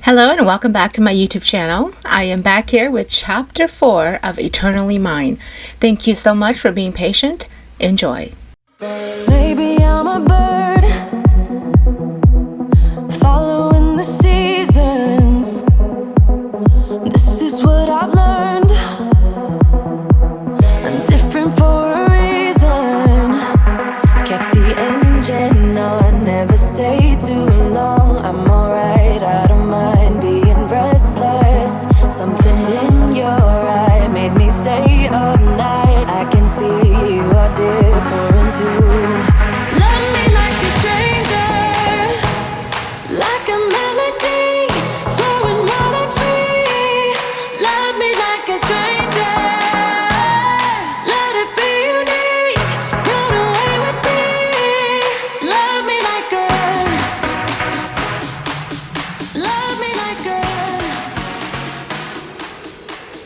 Hello and welcome back to my YouTube channel. I am back here with chapter 4 of Eternally Mine. Thank you so much for being patient. Enjoy. Maybe I'm a bird following the seasons. This is what I've learned. I'm different for a reason. Kept the engine on, never stayed too long. I'm alright, I don't mind being restless. Something in your eye made me stay all night. I can see you are different too. Love me like a stranger, like a melody, flowing wild and free. Love me like a stranger, let it be unique. Run away with me. Love me like a, love me like a,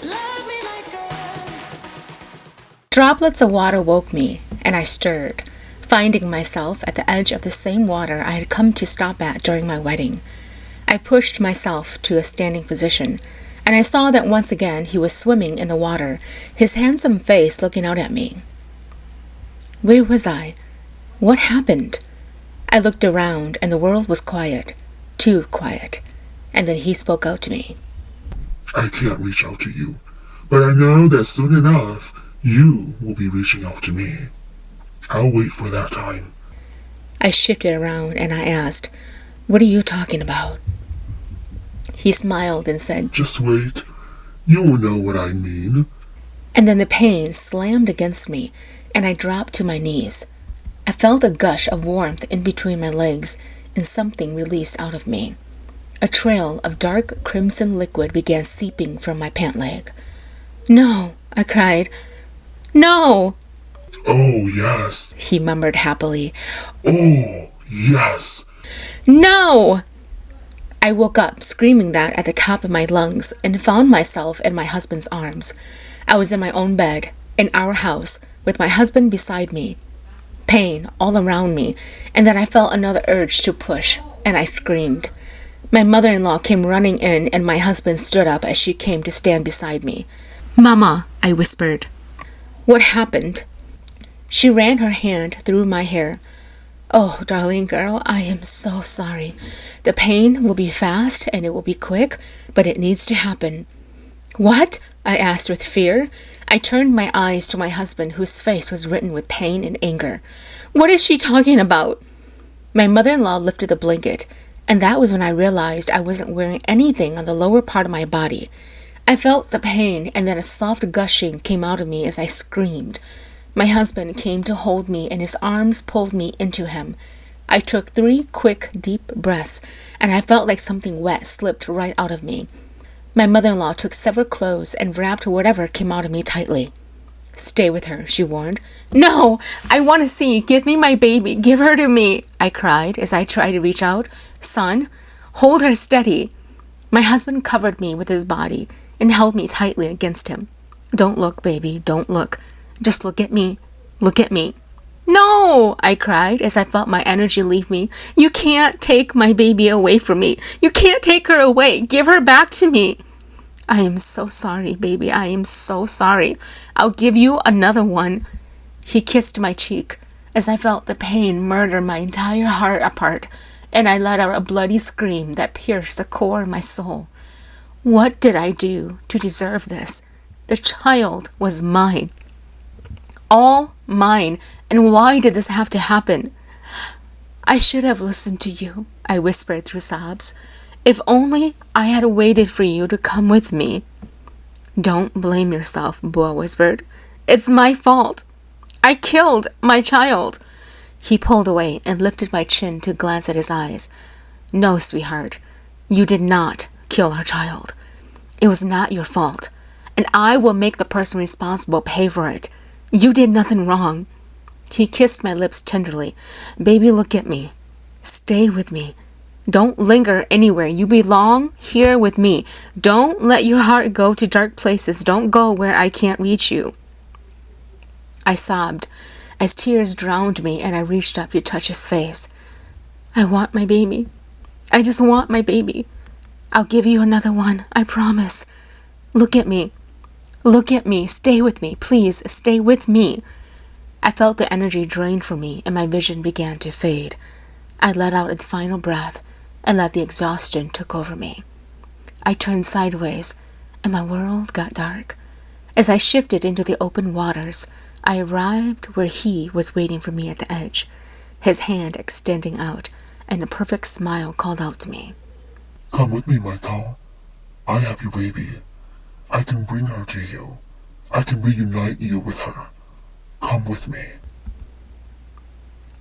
love me like a. Droplets of water woke me, and I stirred, finding myself at the edge of the same water I had come to stop at during my wedding. I pushed myself to a standing position, and I saw that once again he was swimming in the water, his handsome face looking out at me. Where was I? What happened? I looked around, and the world was quiet, too quiet, and then he spoke out to me. I can't reach out to you, but I know that soon enough, you will be reaching out to me. I'll wait for that time. I shifted around and I asked, "What are you talking about?" He smiled and said, Just wait. You will know what I mean. and then the pain slammed against me and I dropped to my knees. I felt a gush of warmth in between my legs and something released out of me. A trail of dark crimson liquid began seeping from my pant leg. "No," I cried. "No," Oh, yes. he murmured happily. Oh, yes. "No!" I woke up screaming that at the top of my lungs and found myself in my husband's arms. I was in my own bed, in our house, with my husband beside me. Pain all around me, and then I felt another urge to push, and I screamed. My mother-in-law came running in, and my husband stood up as she came to stand beside me. "Mama," I whispered. "What happened?" She ran her hand through my hair. "Oh, darling girl, I am so sorry. The pain will be fast and it will be quick, but it needs to happen." "What?" I asked with fear. I turned my eyes to my husband, whose face was written with pain and anger. "What is she talking about?" My mother-in-law lifted the blanket, and that was when I realized I wasn't wearing anything on the lower part of my body. I felt the pain, and then a soft gushing came out of me as I screamed. My husband came to hold me, and his arms pulled me into him. I took 3 quick, deep breaths, and I felt like something wet slipped right out of me. My mother-in-law took several clothes and wrapped whatever came out of me tightly. "Stay with her," she warned. "No! I want to see! Give me my baby! Give her to me!" I cried as I tried to reach out. "Son, hold her steady!" My husband covered me with his body and held me tightly against him. "Don't look, baby, don't look. Just look at me. Look at me." "No!" I cried as I felt my energy leave me. "You can't take my baby away from me. You can't take her away. Give her back to me." "I am so sorry, baby. I am so sorry. I'll give you another one." He kissed my cheek as I felt the pain murder my entire heart apart, and I let out a bloody scream that pierced the core of my soul. What did I do to deserve this? The child was mine. All mine, and why did this have to happen? "I should have listened to you," I whispered through sobs. "If only I had waited for you to come with me." "Don't blame yourself," Bua whispered. "It's my fault. I killed my child." He pulled away and lifted my chin to glance at his eyes. "No, sweetheart, you did not kill our child. It was not your fault, and I will make the person responsible pay for it. You did nothing wrong." He kissed my lips tenderly. "Baby, look at me. Stay with me. Don't linger anywhere. You belong here with me. Don't let your heart go to dark places. Don't go where I can't reach you." I sobbed as tears drowned me, and I reached up to touch his face. "I want my baby. I just want my baby. I'll give you another one, I promise. Look at me. Look at me. Stay with me. Please, stay with me. I felt the energy drain from me and my vision began to fade. I let out a final breath and let the exhaustion take over me. I turned sideways and my world got dark. As I shifted into the open waters, I arrived where he was waiting for me at the edge, his hand extending out, and a perfect smile called out to me. Come with me, Mai Thao. I have your baby. I can bring her to you. I can reunite you with her. Come with me.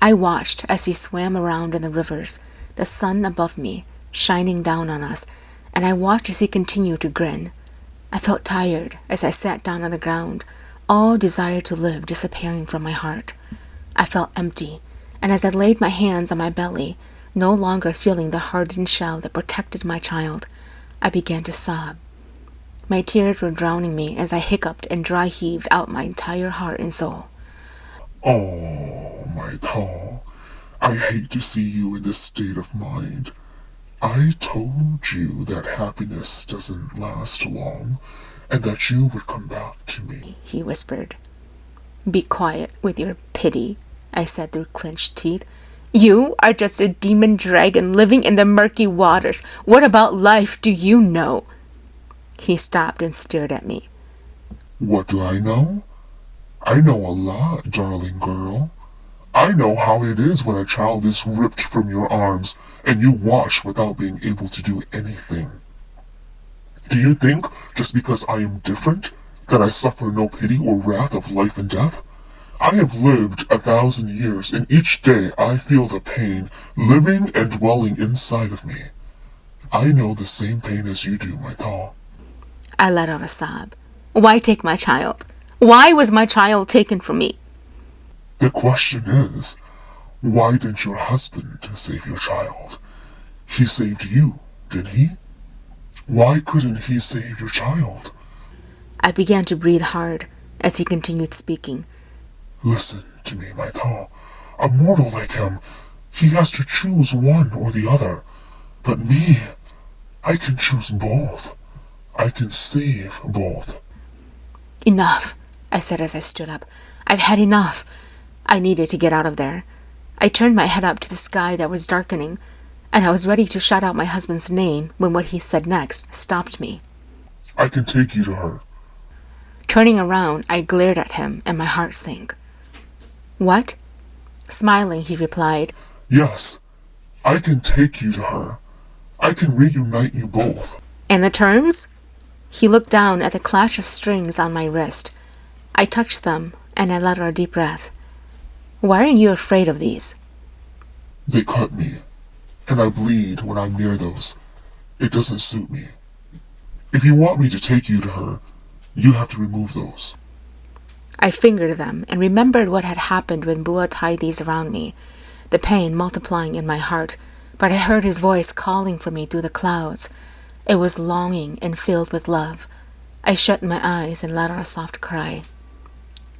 I watched as he swam around in the rivers, the sun above me, shining down on us, and I watched as he continued to grin. I felt tired as I sat down on the ground, all desire to live disappearing from my heart. I felt empty, and as I laid my hands on my belly, no longer feeling the hardened shell that protected my child, I began to sob. My tears were drowning me as I hiccuped and dry heaved out my entire heart and soul. Oh, Mai Thao, I hate to see you in this state of mind. I told you that happiness doesn't last long, and that you would come back to me, He whispered. Be quiet with your pity, I said through clenched teeth. You are just a demon dragon living in the murky waters. What about life do you know? He stopped and stared at me. What do I know? I know a lot, darling girl. I know how it is when a child is ripped from your arms and you watch without being able to do anything. Do you think, just because I am different, that I suffer no pity or wrath of life and death? I have lived 1,000 years, and each day I feel the pain living and dwelling inside of me. I know the same pain as you do, Mai Thao. I let out a sob. Why take my child? Why was my child taken from me? The question is, why didn't your husband save your child? He saved you, didn't he? Why couldn't he save your child? I began to breathe hard as he continued speaking. Listen to me, Mai Thao. A mortal like him, he has to choose one or the other. But me, I can choose both. I can save both. Enough, I said as I stood up. I've had enough. I needed to get out of there. I turned my head up to the sky that was darkening, and I was ready to shout out my husband's name when what he said next stopped me. I can take you to her. Turning around, I glared at him and my heart sank. What? Smiling, he replied, Yes, I can take you to her. I can reunite you both. And the terms? He looked down at the clash of strings on my wrist. I touched them and I let out a deep breath. Why are you afraid of these? They cut me, and I bleed when I'm near those. It doesn't suit me. If you want me to take you to her, you have to remove those. I fingered them and remembered what had happened when Bua tied these around me, the pain multiplying in my heart, but I heard his voice calling for me through the clouds. It was longing and filled with love. I shut my eyes and let out a soft cry.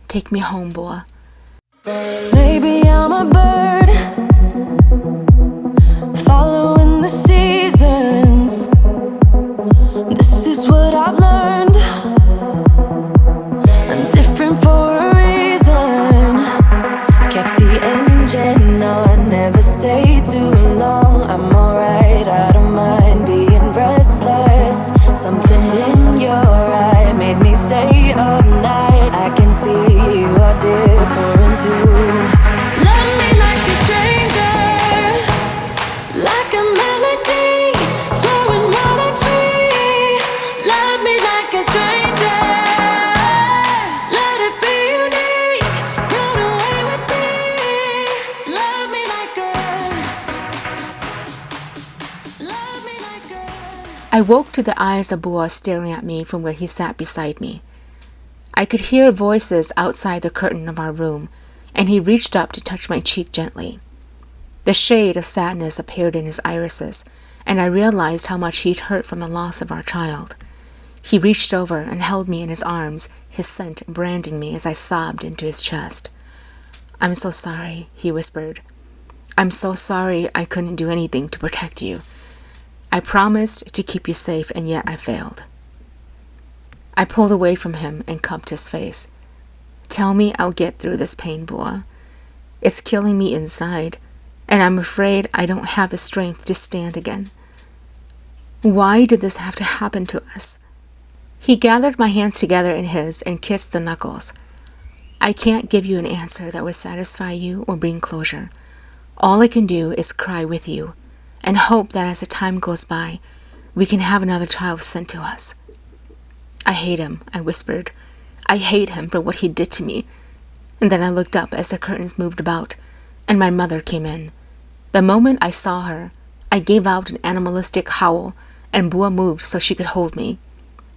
Take me home, Bua. Maybe I'm a bird, following the seasons. This is what I've learned. I'm different for a reason. Kept the engine on, never stayed too long. I'm alright, I don't mind being restless. Something in your eye made me stay all night. I can see you are different too. Love me like a stranger, like a melody, flowing wild and free. Love me like a stranger, let it be unique. Run away with me. Love me like a. I woke to the eyes of Bua staring at me from where he sat beside me. I could hear voices outside the curtain of our room, and he reached up to touch my cheek gently. The shade of sadness appeared in his irises, and I realized how much he'd hurt from the loss of our child. He reached over and held me in his arms, his scent branding me as I sobbed into his chest. I'm so sorry, he whispered. I'm so sorry I couldn't do anything to protect you. I promised to keep you safe, and yet I failed. I pulled away from him and cupped his face. Tell me I'll get through this pain, Bua. It's killing me inside, and I'm afraid I don't have the strength to stand again. Why did this have to happen to us? He gathered my hands together in his and kissed the knuckles. I can't give you an answer that would satisfy you or bring closure. All I can do is cry with you and hope that as the time goes by, we can have another child sent to us. I hate him, I whispered. I hate him for what he did to me. And then I looked up as the curtains moved about, and my mother came in. The moment I saw her, I gave out an animalistic howl, and Bua moved so she could hold me.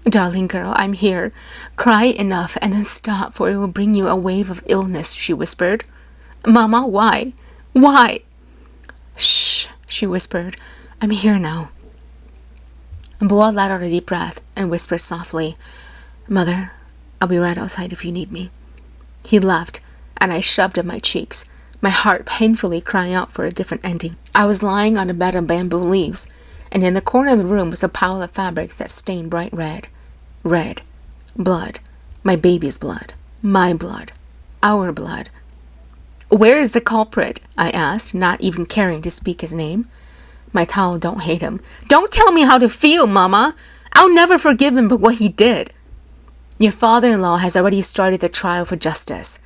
Darling girl, I'm here. Cry enough and then stop, for it will bring you a wave of illness, she whispered. Mama, why? Why? Shh, she whispered. I'm here now. Bua let out a deep breath and whispered softly, Mother, I'll be right outside if you need me. He left, and I shoved at my cheeks, my heart painfully crying out for a different ending. I was lying on a bed of bamboo leaves, and in the corner of the room was a pile of fabrics that stained bright red. Red. Blood. My baby's blood. My blood. Our blood. Where is the culprit? I asked, not even caring to speak his name. Mai Thao, don't hate him. Don't tell me how to feel, Mama. I'll never forgive him for what he did. Your father-in-law has already started the trial for justice.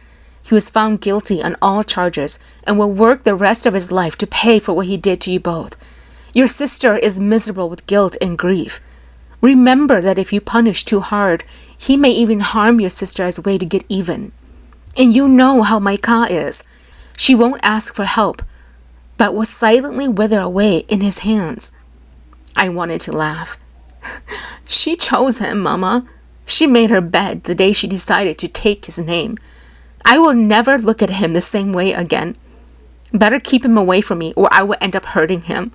He was found guilty on all charges and will work the rest of his life to pay for what he did to you both. Your sister is miserable with guilt and grief. Remember that if you punish too hard, he may even harm your sister as a way to get even. And you know how Mai Thao is. She won't ask for help, but will silently wither away in his hands. I wanted to laugh. She chose him, Mama. She made her bed the day she decided to take his name. I will never look at him the same way again. Better keep him away from me, or I will end up hurting him.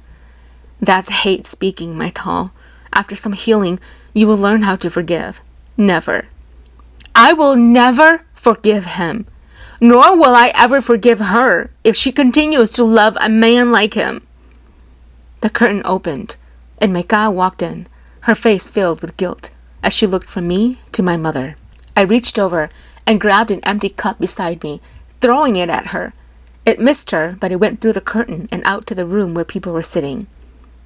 That's hate speaking, Mai Thao. After some healing, you will learn how to forgive. Never. I will never forgive him. Nor will I ever forgive her if she continues to love a man like him. The curtain opened, and Mai Thao walked in, her face filled with guilt, as she looked from me to my mother. I reached over and grabbed an empty cup beside me, throwing it at her. It missed her, but it went through the curtain and out to the room where people were sitting.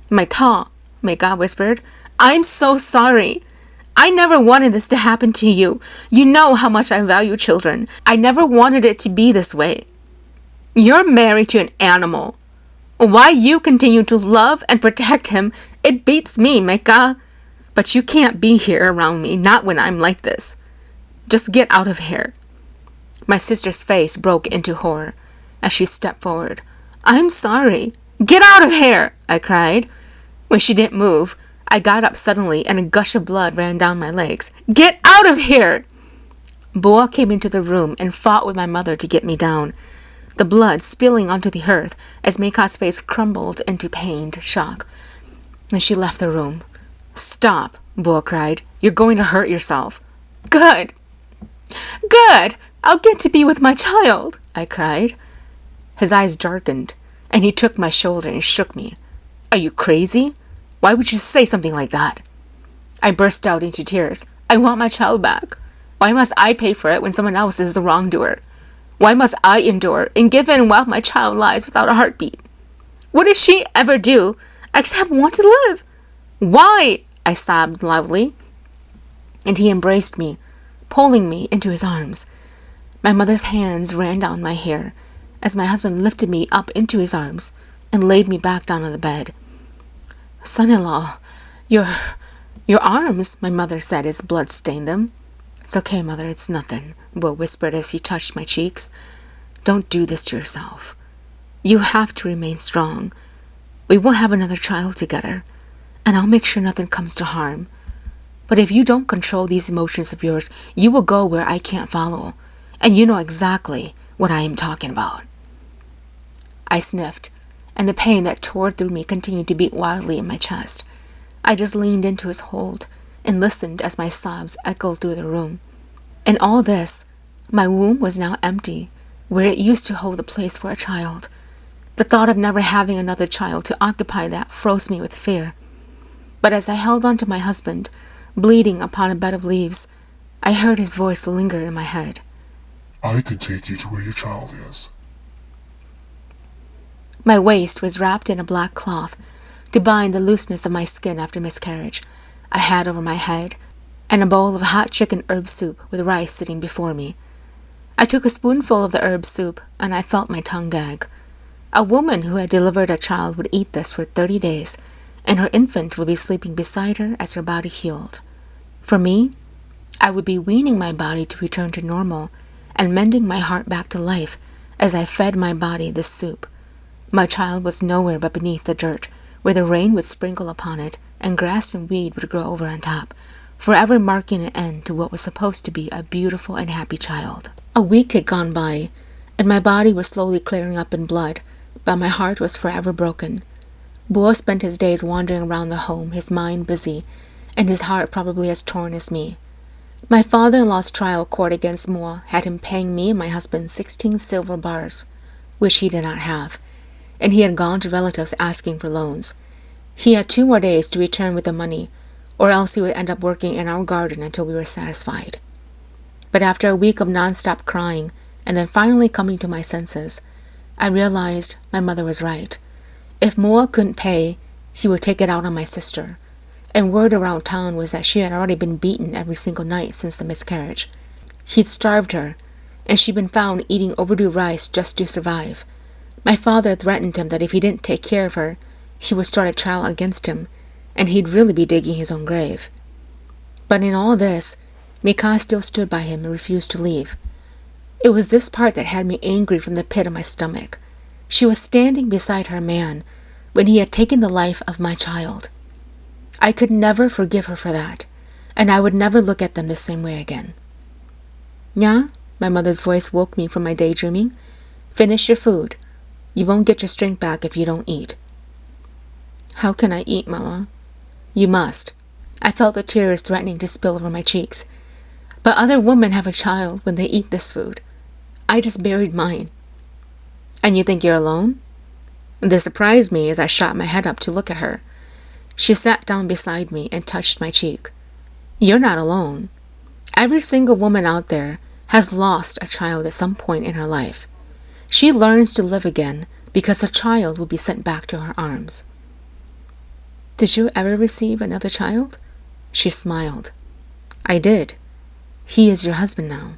Mai Thao, Mai Thao whispered, I'm so sorry. I never wanted this to happen to you. You know how much I value children. I never wanted it to be this way. You're married to an animal. Why you continue to love and protect him, it beats me, Mai Thao. But you can't be here around me, not when I'm like this. Just get out of here. My sister's face broke into horror as she stepped forward. I'm sorry. Get out of here, I cried. When she didn't move, I got up suddenly and a gush of blood ran down my legs. Get out of here! Bua came into the room and fought with my mother to get me down, the blood spilling onto the earth as Mai Thao's face crumbled into pained shock. And she left the room. Stop, Bua cried. You're going to hurt yourself. Good. Good! I'll get to be with my child, I cried. His eyes darkened, and he took my shoulder and shook me. Are you crazy? Why would you say something like that? I burst out into tears. I want my child back. Why must I pay for it when someone else is the wrongdoer? Why must I endure and give in while my child lies without a heartbeat? What did she ever do except want to live? Why? I sobbed loudly. And he embraced me, pulling me into his arms. My mother's hands ran down my hair as my husband lifted me up into his arms and laid me back down on the bed. Son-in-law, your arms, my mother said as blood stained them. It's okay, Mother, it's nothing, Bua whispered as he touched my cheeks. Don't do this to yourself. You have to remain strong. We will have another child together, and I'll make sure nothing comes to harm. But if you don't control these emotions of yours, you will go where I can't follow, and you know exactly what I am talking about. I sniffed, and the pain that tore through me continued to beat wildly in my chest. I just leaned into his hold and listened as my sobs echoed through the room. In all this, my womb was now empty, where it used to hold a place for a child. The thought of never having another child to occupy that froze me with fear. But as I held on to my husband, bleeding upon a bed of leaves, I heard his voice linger in my head. I can take you to where your child is. My waist was wrapped in a black cloth to bind the looseness of my skin after miscarriage, a hat over my head, and a bowl of hot chicken herb soup with rice sitting before me. I took a spoonful of the herb soup, and I felt my tongue gag. A woman who had delivered a child would eat this for 30 days, and her infant would be sleeping beside her as her body healed. For me, I would be weaning my body to return to normal and mending my heart back to life as I fed my body this soup. My child was nowhere but beneath the dirt, where the rain would sprinkle upon it and grass and weed would grow over on top, forever marking an end to what was supposed to be a beautiful and happy child. A week had gone by, and my body was slowly clearing up in blood, but my heart was forever broken. Boa spent his days wandering around the home, his mind busy, and his heart probably as torn as me. My father-in-law's trial court against Moa had him paying me and my husband 16 silver bars, which he did not have, and he had gone to relatives asking for loans. He had 2 more days to return with the money, or else he would end up working in our garden until we were satisfied. But after a week of non-stop crying, and then finally coming to my senses, I realized my mother was right. If Moa couldn't pay, he would take it out on my sister, and word around town was that she had already been beaten every single night since the miscarriage. He'd starved her, and she'd been found eating overdue rice just to survive. My father threatened him that if he didn't take care of her, he would start a trial against him, and he'd really be digging his own grave. But in all this, Mika still stood by him and refused to leave. It was this part that had me angry from the pit of my stomach. She was standing beside her man when he had taken the life of my child. I could never forgive her for that, and I would never look at them the same way again. "Nya?" My mother's voice woke me from my daydreaming. "Finish your food. You won't get your strength back if you don't eat." "How can I eat, Mama?" "You must." I felt the tears threatening to spill over my cheeks. "But other women have a child when they eat this food. I just buried mine." "And you think you're alone?" This surprised me as I shot my head up to look at her. She sat down beside me and touched my cheek. "You're not alone. Every single woman out there has lost a child at some point in her life. She learns to live again because a child will be sent back to her arms." "Did you ever receive another child?" She smiled. "I did. He is your husband now."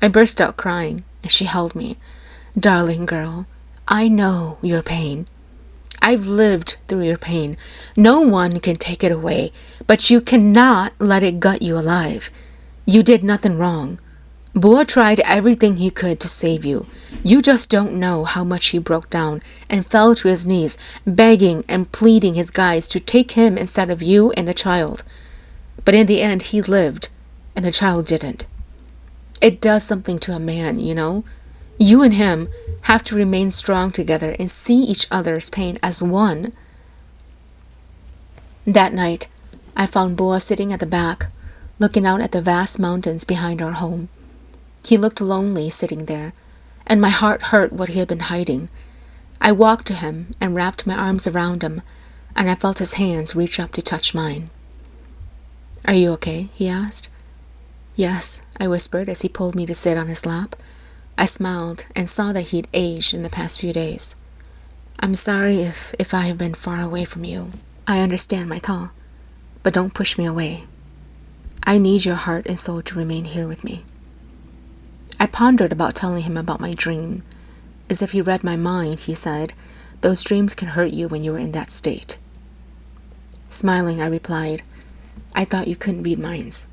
I burst out crying, and she held me. "Darling girl, I know your pain. I've lived through your pain. No one can take it away, but you cannot let it gut you alive. You did nothing wrong. Boa tried everything he could to save you. You just don't know how much he broke down and fell to his knees, begging and pleading his guys to take him instead of you and the child. But in the end, he lived, and the child didn't. It does something to a man, you know. You and him have to remain strong together and see each other's pain as one." That night, I found Boa sitting at the back, looking out at the vast mountains behind our home. He looked lonely sitting there, and my heart hurt what he had been hiding. I walked to him and wrapped my arms around him, and I felt his hands reach up to touch mine. "Are you okay?" he asked. "Yes," I whispered as he pulled me to sit on his lap. I smiled and saw that he'd aged in the past few days. "I'm sorry if I have been far away from you. I understand, Mai Thao, but don't push me away. I need your heart and soul to remain here with me." I pondered about telling him about my dream. As if he read my mind, he said, "Those dreams can hurt you when you are in that state." Smiling, I replied, "I thought you couldn't read minds."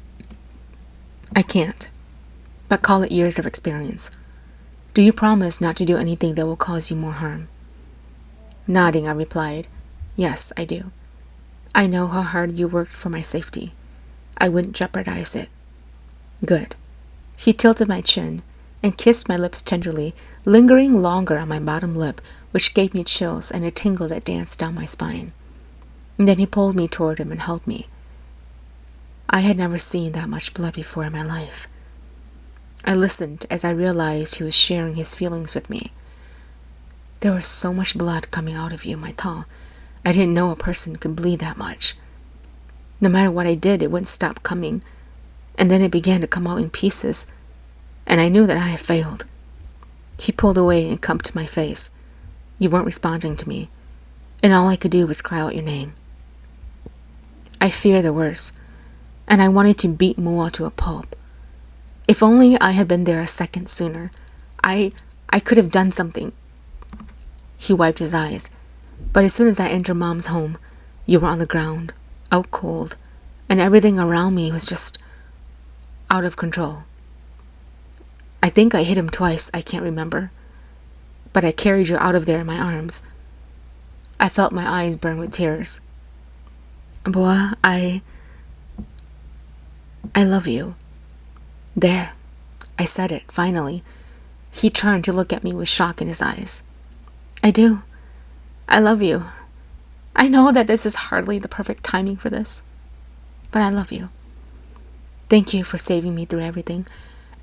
"I can't, but call it years of experience. Do you promise not to do anything that will cause you more harm?" Nodding, I replied, "Yes, I do. I know how hard you worked for my safety. I wouldn't jeopardize it." "Good." He tilted my chin and kissed my lips tenderly, lingering longer on my bottom lip, which gave me chills and a tingle that danced down my spine. And then he pulled me toward him and held me. I had never seen that much blood before in my life. I listened as I realized he was sharing his feelings with me. "There was so much blood coming out of you, Mai Thao. I didn't know a person could bleed that much." No matter what I did, it wouldn't stop coming. And then it began to come out in pieces. And I knew that I had failed. He pulled away and come to my face. You weren't responding to me. And all I could do was cry out your name. I fear the worst. And I wanted to beat Mua to a pulp. If only I had been there a second sooner. I could have done something. He wiped his eyes. But as soon as I entered Mom's home, you were on the ground, out cold, and everything around me was just out of control. I think I hit him twice, I can't remember. But I carried you out of there in my arms. I felt my eyes burn with tears. Boy, I love you. There, I said it, finally. He turned to look at me with shock in his eyes. I do. I love you. I know that this is hardly the perfect timing for this, but I love you. Thank you for saving me through everything,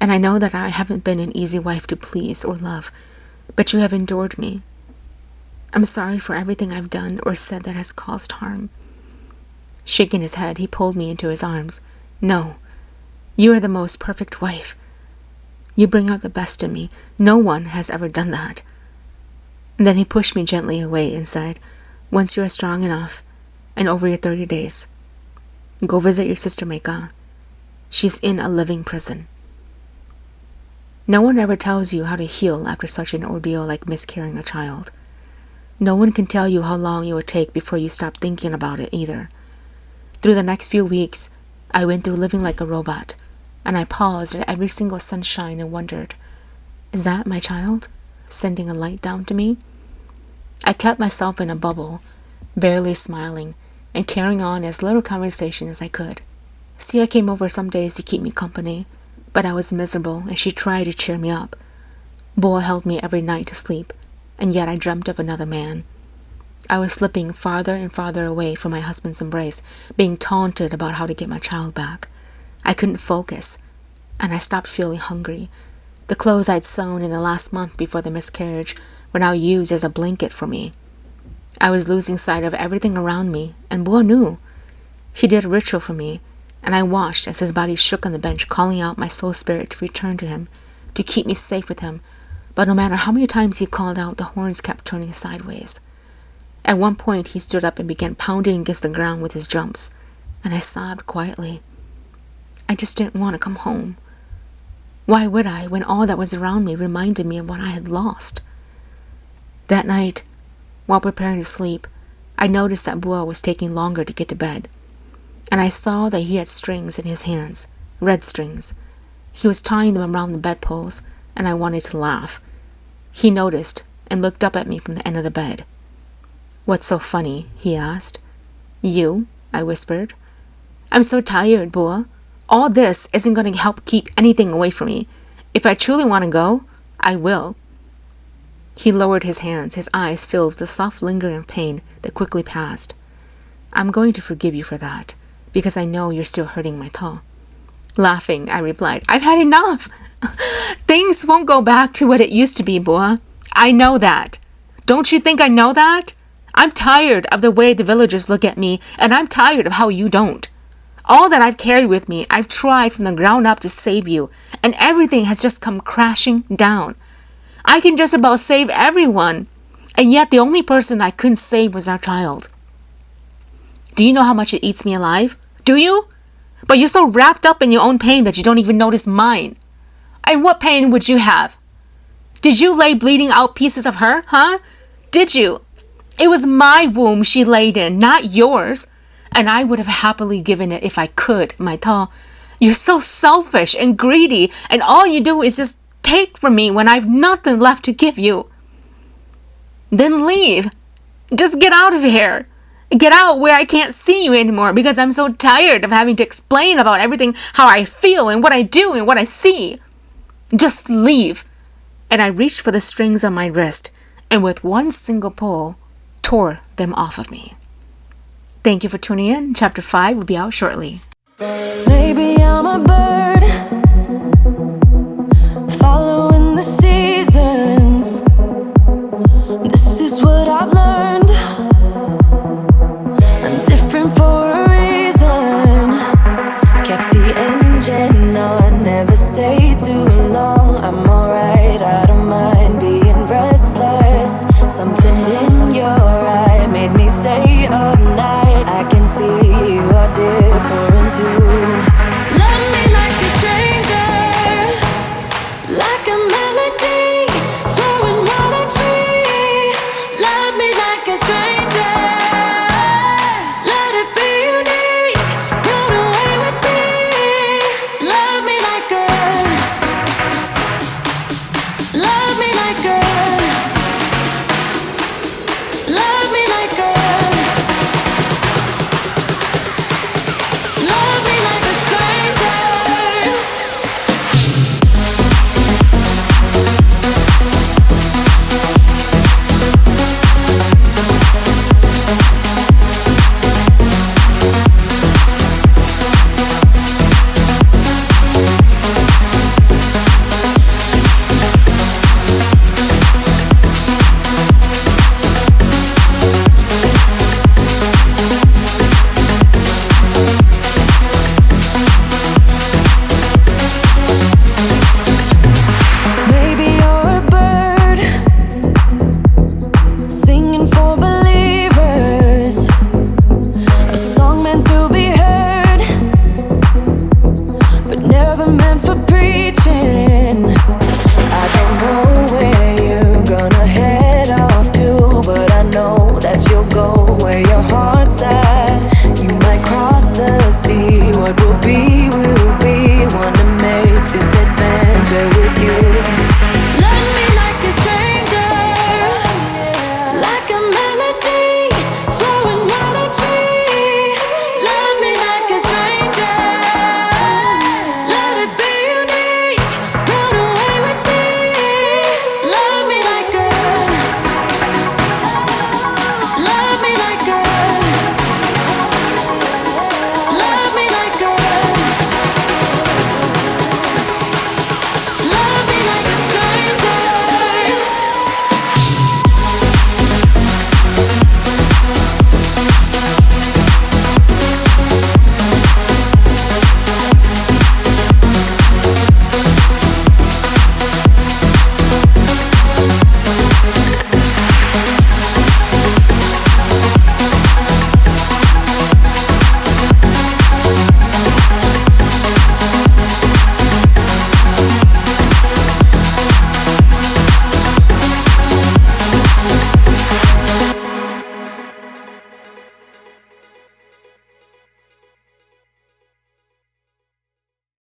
and I know that I haven't been an easy wife to please or love, but you have endured me. I'm sorry for everything I've done or said that has caused harm. Shaking his head, he pulled me into his arms. No, you are the most perfect wife. You bring out the best in me. No one has ever done that. And then he pushed me gently away and said, once you are strong enough, and over your 30 days, go visit your sister Mai Thao. She's in a living prison. No one ever tells you how to heal after such an ordeal like miscarrying a child. No one can tell you how long it will take before you stop thinking about it either. Through the next few weeks, I went through living like a robot, and I paused at every single sunshine and wondered, is that my child, sending a light down to me? I kept myself in a bubble, barely smiling, and carrying on as little conversation as I could. Sia came over some days to keep me company, but I was miserable and she tried to cheer me up. Boa held me every night to sleep, and yet I dreamt of another man. I was slipping farther and farther away from my husband's embrace, being taunted about how to get my child back. I couldn't focus, and I stopped feeling hungry. The clothes I'd sewn in the last month before the miscarriage were now used as a blanket for me. I was losing sight of everything around me, and Boa knew. He did a ritual for me, and I watched as his body shook on the bench, calling out my soul spirit to return to him, to keep me safe with him. But no matter how many times he called out, the horns kept turning sideways. At one point, he stood up and began pounding against the ground with his jumps, and I sobbed quietly. I just didn't want to come home. Why would I, when all that was around me reminded me of what I had lost? That night, while preparing to sleep, I noticed that Boa was taking longer to get to bed, and I saw that he had strings in his hands, red strings. He was tying them around the bedpost, and I wanted to laugh. He noticed and looked up at me from the end of the bed. What's so funny? He asked. You, I whispered. I'm so tired, Boa. All this isn't going to help keep anything away from me. If I truly want to go, I will. He lowered his hands, his eyes filled with the soft lingering pain that quickly passed. I'm going to forgive you for that, because I know you're still hurting Mai Thao. Laughing, I replied, I've had enough. Things won't go back to what it used to be, Boa. I know that. Don't you think I know that? I'm tired of the way the villagers look at me, and I'm tired of how you don't. All that I've carried with me, I've tried from the ground up to save you, and everything has just come crashing down. I can just about save everyone, and yet the only person I couldn't save was our child. Do you know how much it eats me alive? Do you? But you're so wrapped up in your own pain that you don't even notice mine. And what pain would you have? Did you lay bleeding out pieces of her, huh? Did you? It was my womb she laid in, not yours. And I would have happily given it if I could, Mai Thao. You're so selfish and greedy, and all you do is just take from me when I've nothing left to give you. Then leave. Just get out of here. Get out where I can't see you anymore, because I'm so tired of having to explain about everything, how I feel and what I do and what I see. Just leave. And I reached for the strings on my wrist, and with one single pull, tore them off of me. Thank you for tuning in. Chapter 5 will be out shortly. Maybe I'm a bird